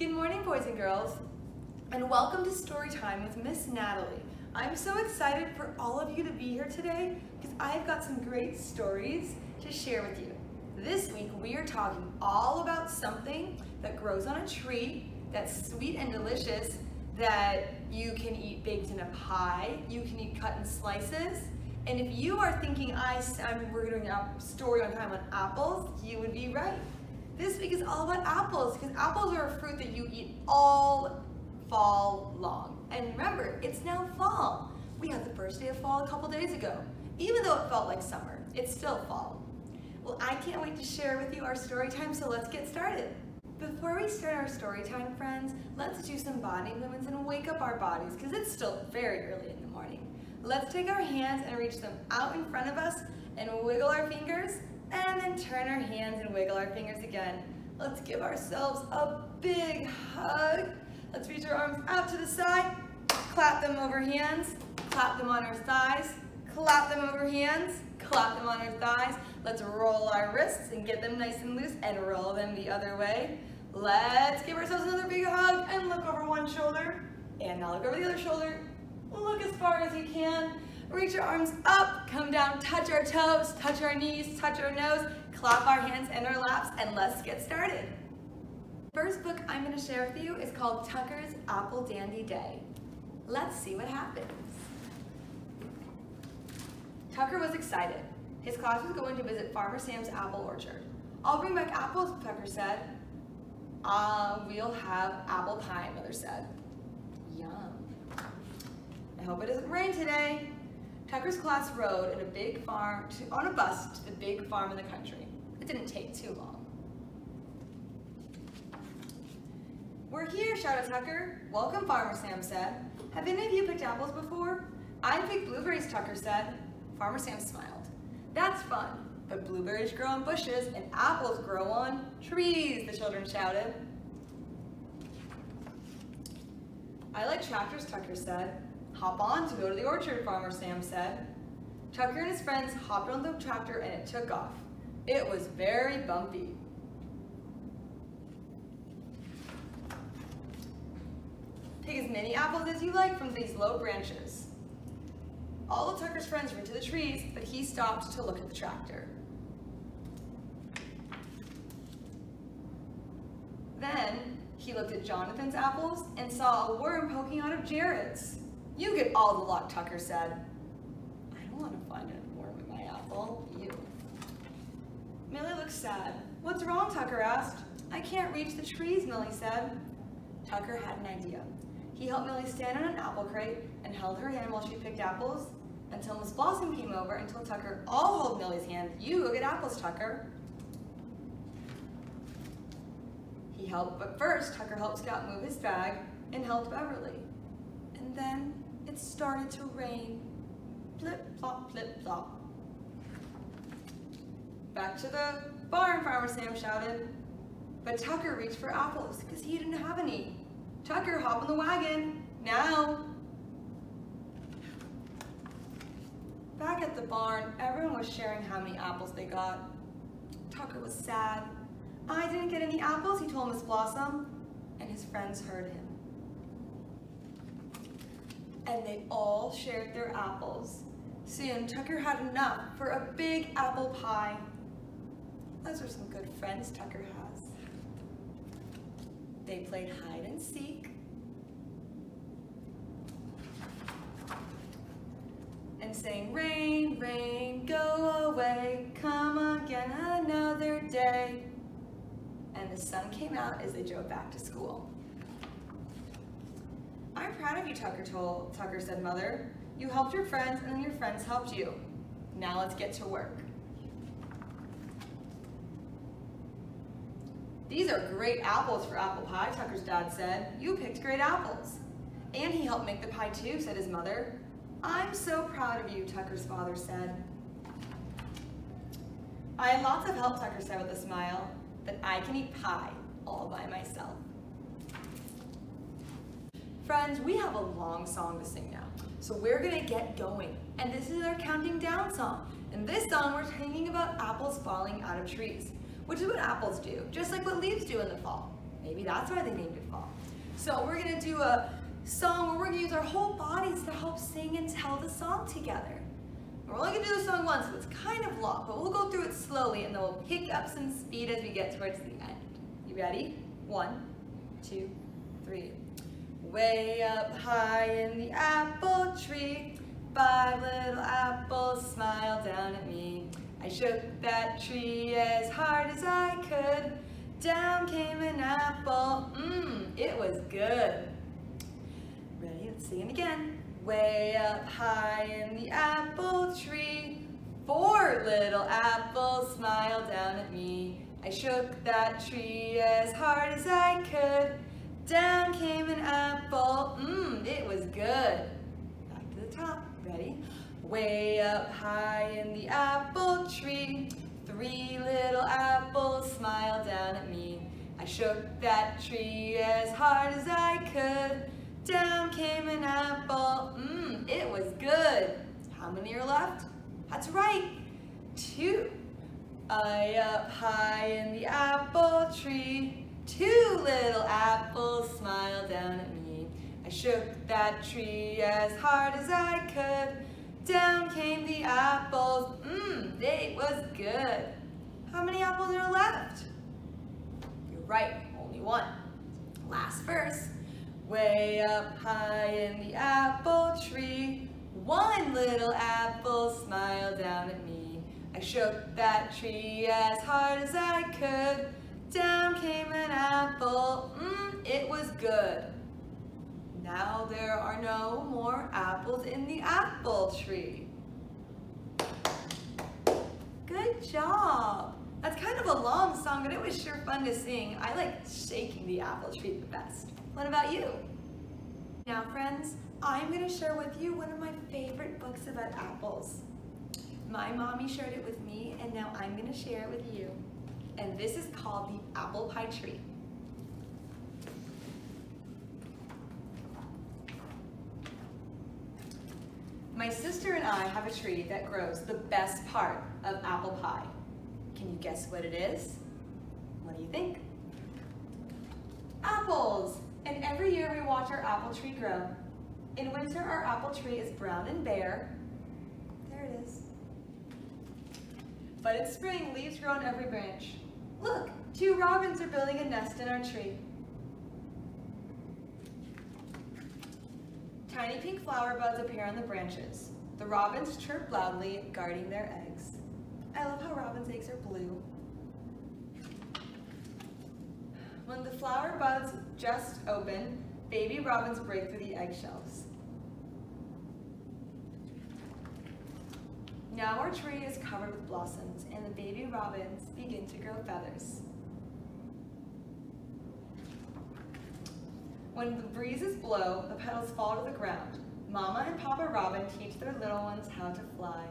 Good morning, boys and girls, and welcome to Storytime with Miss Natalie. I'm so excited for all of you to be here today because I've got some great stories to share with you. This week we are talking all about something that grows on a tree, that's sweet and delicious, that you can eat baked in a pie, you can eat cut in slices, and if you are thinking we're doing a story on time on apples, you would be right. This week is all about apples because apples are a fruit that you eat all fall long. And remember, it's now fall. We had the first day of fall a couple days ago. Even though it felt like summer, it's still fall. Well, I can't wait to share with you our story time, so let's get started. Before we start our story time, friends, let's do some body movements and wake up our bodies because it's still very early in the morning. Let's take our hands and reach them out in front of us and wiggle our fingers, and then turn our hands and wiggle our fingers again. Let's give ourselves a big hug. Let's reach our arms out to the side, clap them over hands, clap them on our thighs, clap them over hands, clap them on our thighs. Let's roll our wrists and get them nice and loose and roll them the other way. Let's give ourselves another big hug and look over one shoulder. And now look over the other shoulder. Look as far as you can. Reach our arms up, come down, touch our toes, touch our knees, touch our nose, clap our hands and our laps, and let's get started. First book I'm going to share with you is called Tucker's Apple Dandy Day. Let's see what happens. Tucker was excited. His class was going to visit Farmer Sam's apple orchard. "I'll bring back apples," Tucker said. "We'll have apple pie," Mother said. Yum. "I hope it doesn't rain today." Tucker's class rode on a bus to the big farm in the country. It didn't take too long. "We're here," shouted Tucker. "Welcome," Farmer Sam said. "Have any of you picked apples before?" "I picked blueberries," Tucker said. Farmer Sam smiled. "That's fun, but blueberries grow on bushes and apples grow on trees," the children shouted. "I like tractors," Tucker said. "Hop on to go to the orchard," Farmer Sam said. Tucker and his friends hopped on the tractor and it took off. It was very bumpy. "Take as many apples as you like from these low branches." All of Tucker's friends ran to the trees, but he stopped to look at the tractor. Then he looked at Jonathan's apples and saw a worm poking out of Jared's. "You get all the luck," Tucker said. "I don't want to find a worm in my apple." Ew. Millie looked sad. "What's wrong?" Tucker asked. "I can't reach the trees," Millie said. Tucker had an idea. He helped Millie stand on an apple crate and held her hand while she picked apples until Miss Blossom came over and told Tucker, "I'll hold Millie's hand. You go get apples, Tucker." But first, Tucker helped Scout move his bag and helped Beverly. And then it started to rain. Flip, flop, flip, flop. "Back to the barn," Farmer Sam shouted. But Tucker reached for apples because he didn't have any. "Tucker, hop on the wagon, now." Back at the barn, everyone was sharing how many apples they got. Tucker was sad. "I didn't get any apples," he told Miss Blossom, and his friends heard him. And they all shared their apples. Soon, Tucker had enough for a big apple pie. Those are some good friends Tucker has. They played hide and seek and sang, "Rain, rain, go away, come again another day." And the sun came out as they drove back to school. "I'm proud of you," Tucker said, "Mother. You helped your friends and then your friends helped you. Now let's get to work." "These are great apples for apple pie," Tucker's dad said. "You picked great apples." "And he helped make the pie too," said his mother. "I'm so proud of you," Tucker's father said. "I had lots of help," Tucker said with a smile, "but I can eat pie all by myself." Friends, we have a long song to sing now, so we're gonna get going. And this is our counting down song. In this song, we're singing about apples falling out of trees, which is what apples do, just like what leaves do in the fall. Maybe that's why they named it fall. So we're gonna do a song where we're gonna use our whole bodies to help sing and tell the song together. We're only gonna do the song once, so it's kind of long, but we'll go through it slowly and then we'll pick up some speed as we get towards the end. You ready? 1, 2, 3. Way up high in the apple tree, 5 little apples smiled down at me. I shook that tree as hard as I could. Down came an apple, it was good. Ready? Let's sing it again. Way up high in the apple tree, 4 little apples smiled down at me. I shook that tree as hard as I could. Down came an apple, it was good. Back to the top, ready? Way up high in the apple tree, 3 little apples smiled down at me. I shook that tree as hard as I could. Down came an apple, it was good. How many are left? That's right, 2. Up high in the apple tree, 2 little apples smiled down at me. I shook that tree as hard as I could. Down came the apples, it was good. How many apples are left? You're right, only 1. Last verse. Way up high in the apple tree, 1 little apple smiled down at me. I shook that tree as hard as I could. Down came an apple, it was good. Now there are no more apples in the apple tree. Good job. That's kind of a long song, but it was sure fun to sing. I like shaking the apple tree the best. What about you? Now friends, I'm going to share with you one of my favorite books about apples. My mommy shared it with me, and now I'm going to share it with you. And this is called The Apple Pie Tree. My sister and I have a tree that grows the best part of apple pie. Can you guess what it is? What do you think? Apples! And every year we watch our apple tree grow. In winter, our apple tree is brown and bare. There it is. But in spring, leaves grow on every branch. Look, 2 robins are building a nest in our tree. Tiny pink flower buds appear on the branches. The robins chirp loudly, guarding their eggs. I love how robins' eggs are blue. When the flower buds just open, baby robins break through the eggshells. Now our tree is covered with blossoms, and the baby robins begin to grow feathers. When the breezes blow, the petals fall to the ground. Mama and Papa Robin teach their little ones how to fly.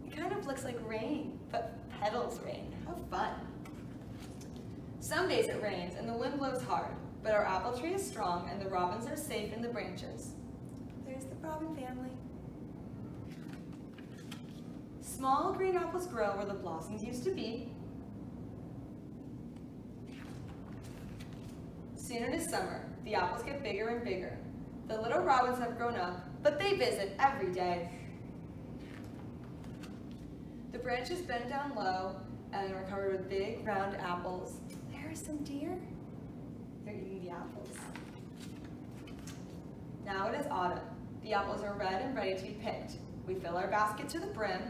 It kind of looks like rain, but petals rain. How fun. Some days it rains and the wind blows hard, but our apple tree is strong and the robins are safe in the branches. There's the robin family. Small green apples grow where the blossoms used to be. Soon it is summer. The apples get bigger and bigger. The little robins have grown up, but they visit every day. The branches bend down low and are covered with big, round apples. There are some deer. They're eating the apples. Now it is autumn. The apples are red and ready to be picked. We fill our basket to the brim.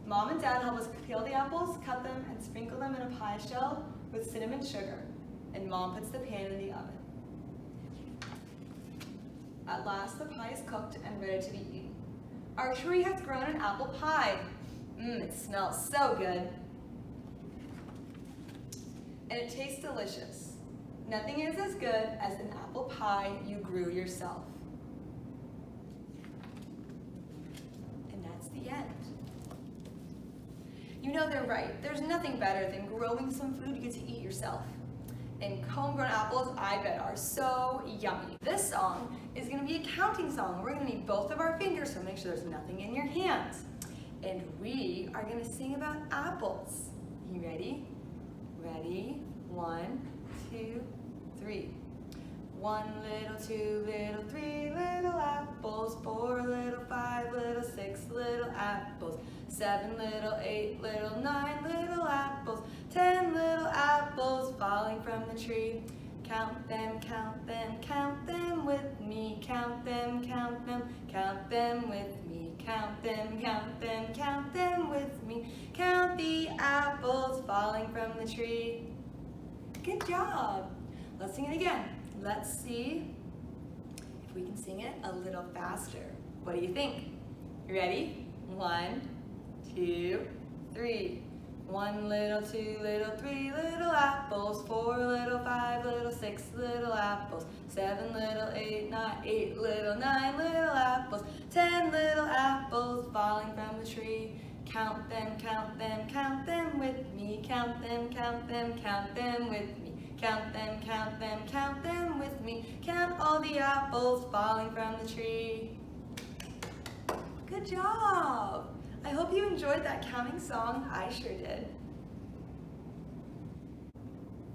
Mom and Dad help us peel the apples, cut them, and sprinkle them in a pie shell with cinnamon sugar. And Mom puts the pan in the oven. At last, the pie is cooked and ready to be eaten. Our tree has grown an apple pie. It smells so good. And it tastes delicious. Nothing is as good as an apple pie you grew yourself. And that's the end. You know they're right. There's nothing better than growing some food you get to eat yourself. And homegrown apples, I bet, are so yummy. This song is going to be a counting song. We're going to need both of our fingers, so make sure there's nothing in your hands. And we are going to sing about apples. You ready? Ready? 1, 2, 3. 1 little, 2 little, 3 little apples, 4 little, 5 little, 6 little apples, 7 little, 8 little, 9 little apples, 10 little apples falling from the tree. Count them with me, count them with me, count them with me, count the apples falling from the tree. Good job. Let's sing it again. Let's see if we can sing it a little faster. What do you think? You ready? 1, 2, 3. 1 little, 2 little, 3 little apples, 4 little, 5 little, 6 little apples, 7 little, 8 little, 9 little apples, 10 little apples falling from the tree. Count them with me, count them with me. Count them with me. Count all the apples falling from the tree. Good job! I hope you enjoyed that counting song. I sure did.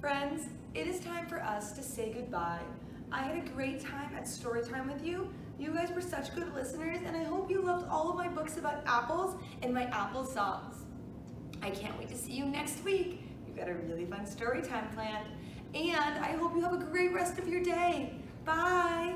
Friends, it is time for us to say goodbye. I had a great time at Storytime with you. You guys were such good listeners, and I hope you loved all of my books about apples and my apple songs. I can't wait to see you next week. We've got a really fun story time planned. And I hope you have a great rest of your day. Bye!